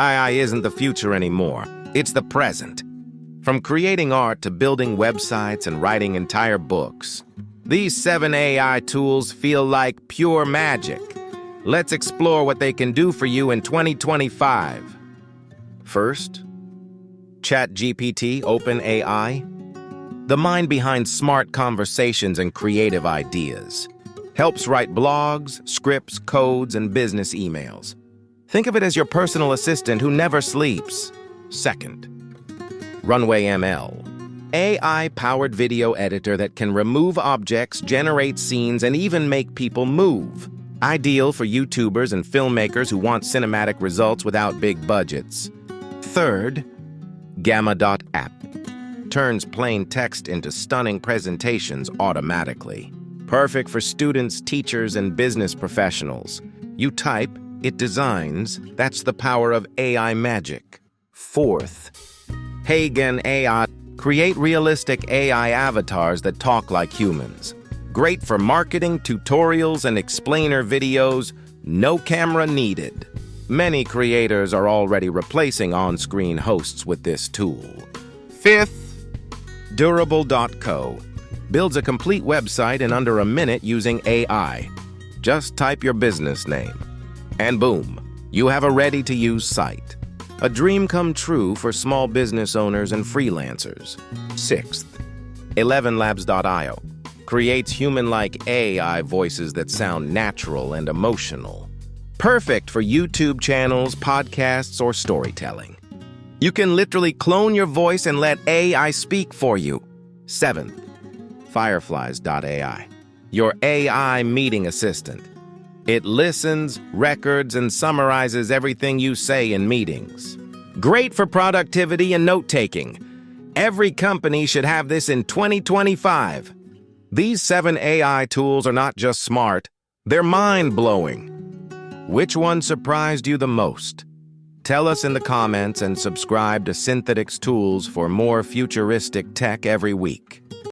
AI isn't the future anymore. It's the present. From creating art to building websites and writing entire books, these 7 AI tools feel like pure magic. Let's explore what they can do for you in 2025. First, ChatGPT, OpenAI, the mind behind smart conversations and creative ideas. Helps write blogs, scripts, codes, and business emails. Think of it as your personal assistant who never sleeps. Second, Runway ML, AI-powered video editor that can remove objects, generate scenes, and even make people move. Ideal for YouTubers and filmmakers who want cinematic results without big budgets. Third, Gamma.app, turns plain text into stunning presentations automatically. Perfect for students, teachers, and business professionals. You type, it designs. That's the power of AI magic. Fourth, HeyGen AI, create realistic AI avatars that talk like humans. Great for marketing, tutorials, and explainer videos, no camera needed. Many creators are already replacing on-screen hosts with this tool. Fifth, Durable.co, builds a complete website in under a minute using AI. Just type your business name, and boom, you have a ready-to-use site. A dream come true for small business owners and freelancers. Sixth, 11labs.io, creates human-like AI voices that sound natural and emotional. Perfect for YouTube channels, podcasts, or storytelling. You can literally clone your voice and let AI speak for you. Seventh, Fireflies.ai, your AI meeting assistant. It listens, records, and summarizes everything you say in meetings. Great for productivity and note-taking. Every company should have this in 2025. These 7 AI tools are not just smart, they're mind-blowing. Which one surprised you the most? Tell us in the comments and subscribe to Synthetics Tools for more futuristic tech every week.